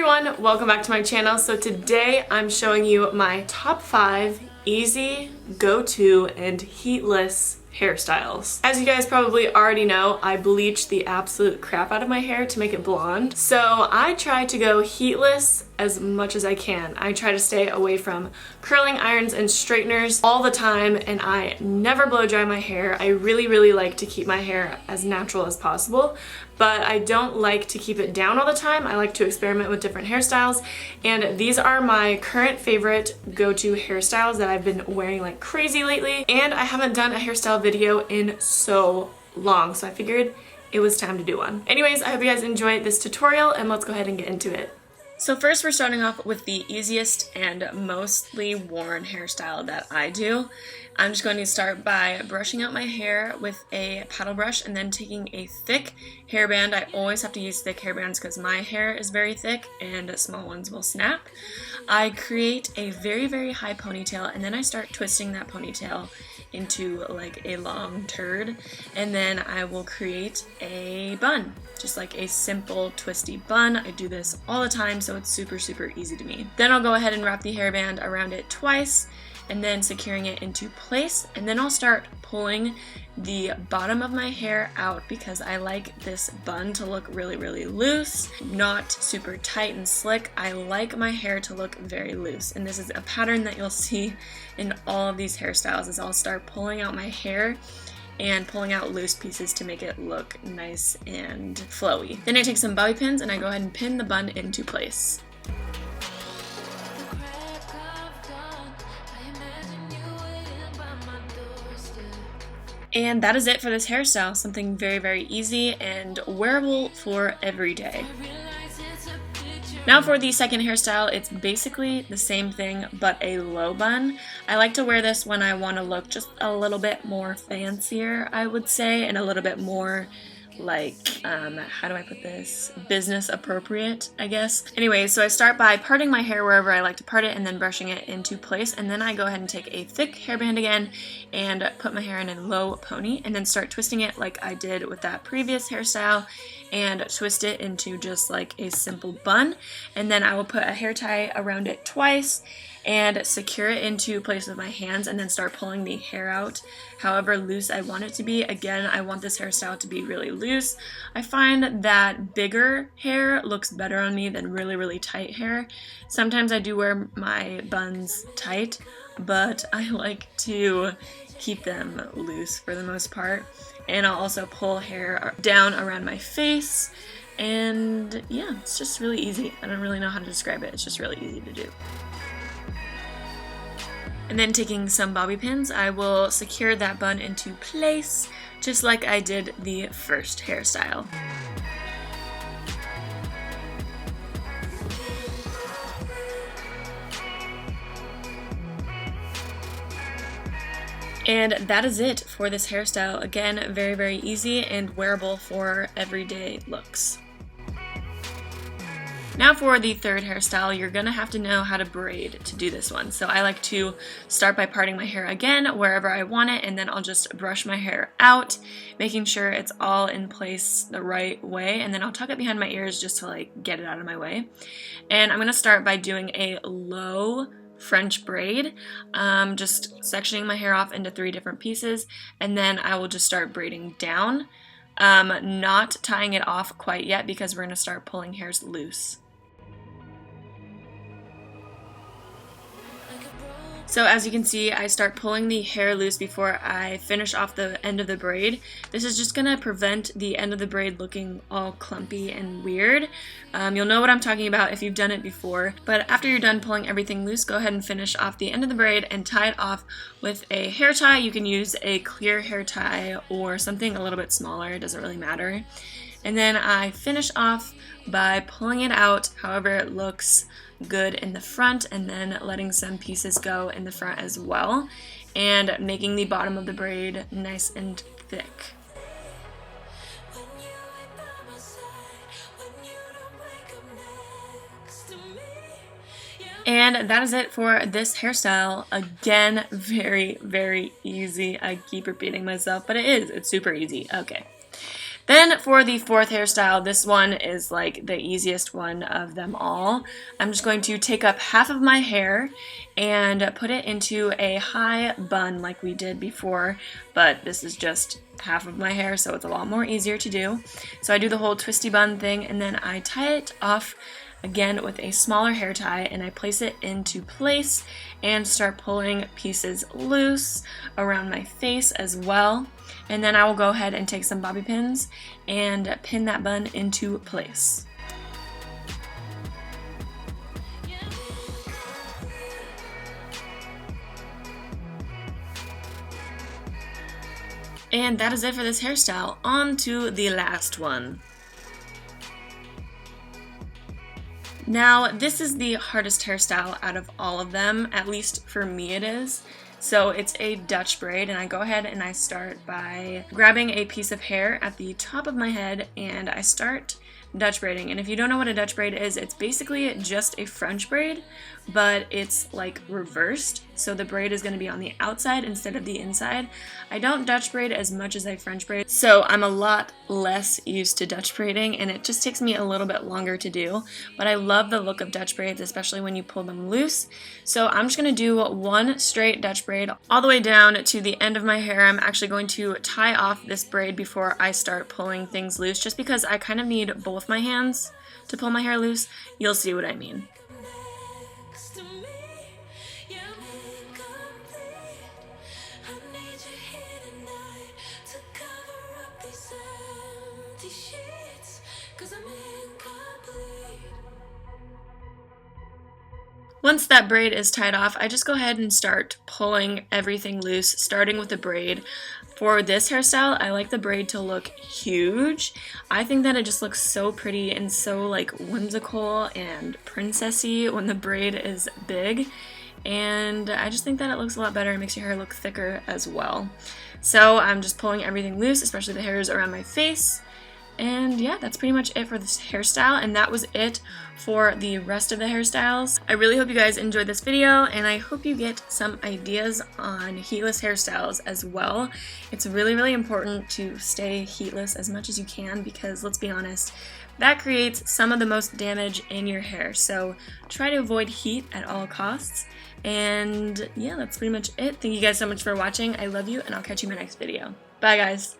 everyone, welcome back to my channel. So today I'm showing you my top 5 easy, go-to, and heatless hairstyles. As you guys probably already know, I bleached the absolute crap out of my hair to make it blonde. So I try to go heatless as much as I can. I try to stay away from curling irons and straighteners all the time, and I never blow dry my hair. I really like to keep my hair as natural as possible, but I don't like to keep it down all the time. I like to experiment with different hairstyles, and these are my current favorite go-to hairstyles that I've been wearing like crazy lately, and I haven't done a hairstyle video in so long, so I figured it was time to do one. Anyways, I hope you guys enjoy this tutorial, and let's go ahead and get into it. So first we're starting off with the easiest and mostly worn hairstyle that I do. I'm just going to start by brushing out my hair with a paddle brush and then taking a thick hairband. I always have to use thick hairbands because my hair is very thick and small ones will snap. I create a very high ponytail, and then I start twisting that ponytail into like a long turd, and then I will create a bun, just like a simple twisty bun. I do this all the time, so it's super easy to me. Then I'll go ahead and wrap the hairband around it twice and then securing it into place, and then I'll start pulling the bottom of my hair out because I like this bun to look really loose, not super tight and slick. I like my hair to look very loose, and this is a pattern that you'll see in all of these hairstyles. Is I'll start pulling out my hair and pulling out loose pieces to make it look nice and flowy. Then I take some bobby pins and I go ahead and pin the bun into place. And that is it for this hairstyle. Something very easy and wearable for every day. Now for the second hairstyle, it's basically the same thing but a low bun. I like to wear this when I want to look just a little bit more fancier, I would say, and a little bit more like, how do I put this? Business appropriate, I guess. Anyways, so I start by parting my hair wherever I like to part it and then brushing it into place, and then I go ahead and take a thick hairband again and put my hair in a low pony and then start twisting it like I did with that previous hairstyle and twist it into just like a simple bun, and then I will put a hair tie around it twice and secure it into place with my hands and then start pulling the hair out however loose I want it to be. Again, I want this hairstyle to be really loose. I find that bigger hair looks better on me than really tight hair. Sometimes I do wear my buns tight, but I like to keep them loose for the most part. And I'll also pull hair down around my face, and yeah, it's just really easy. I don't really know how to describe it. It's just really easy to do. And then taking some bobby pins, I will secure that bun into place, just like I did the first hairstyle. And that is it for this hairstyle. Again, very easy and wearable for everyday looks. Now for the third hairstyle, you're gonna have to know how to braid to do this one. So I like to start by parting my hair again wherever I want it, and then I'll just brush my hair out, making sure it's all in place the right way, and then I'll tuck it behind my ears just to like get it out of my way. And I'm gonna start by doing a low French braid, just sectioning my hair off into 3 different pieces, and then I will just start braiding down, not tying it off quite yet because we're gonna start pulling hairs loose. So as you can see, I start pulling the hair loose before I finish off the end of the braid. This is just gonna prevent the end of the braid looking all clumpy and weird. You'll know what I'm talking about if you've done it before, but after you're done pulling everything loose, go ahead and finish off the end of the braid and tie it off with a hair tie. You can use a clear hair tie or something a little bit smaller, it doesn't really matter. And then I finish off by pulling it out however it looks good in the front, and then letting some pieces go in the front as well, and making the bottom of the braid nice and thick. And that is it for this hairstyle. Again, very easy. I keep repeating myself, but it's super easy. Okay. Then for the fourth hairstyle, this one is like the easiest one of them all. I'm just going to take up half of my hair and put it into a high bun like we did before, but this is just half of my hair, so it's a lot more easier to do. So I do the whole twisty bun thing, and then I tie it off again with a smaller hair tie, and I place it into place and start pulling pieces loose around my face as well. And then I will go ahead and take some bobby pins and pin that bun into place. And that is it for this hairstyle. On to the last one. Now, this is the hardest hairstyle out of all of them, at least for me it is. So it's a Dutch braid, and I go ahead and I start by grabbing a piece of hair at the top of my head and I start Dutch braiding. And if you don't know what a Dutch braid is, it's basically just a French braid, but it's like reversed. So the braid is going to be on the outside instead of the inside. I don't Dutch braid as much as I French braid, so I'm a lot less used to Dutch braiding, and it just takes me a little bit longer to do. But I love the look of Dutch braids, especially when you pull them loose. So I'm just going to do one straight Dutch braid all the way down to the end of my hair. I'm actually going to tie off this braid before I start pulling things loose, just because I kind of need both my hands to pull my hair loose. You'll see what I mean. Once that braid is tied off, I just go ahead and start pulling everything loose, starting with the braid. For this hairstyle, I like the braid to look huge. I think that it just looks so pretty and so like whimsical and princessy when the braid is big. And I just think that it looks a lot better and makes your hair look thicker as well. So I'm just pulling everything loose, especially the hairs around my face. And yeah, that's pretty much it for this hairstyle, and that was it for the rest of the hairstyles. I really hope you guys enjoyed this video, and I hope you get some ideas on heatless hairstyles as well. It's really, really important to stay heatless as much as you can, because let's be honest, that creates some of the most damage in your hair. So try to avoid heat at all costs. And yeah, that's pretty much it. Thank you guys so much for watching. I love you, and I'll catch you in my next video. Bye, guys.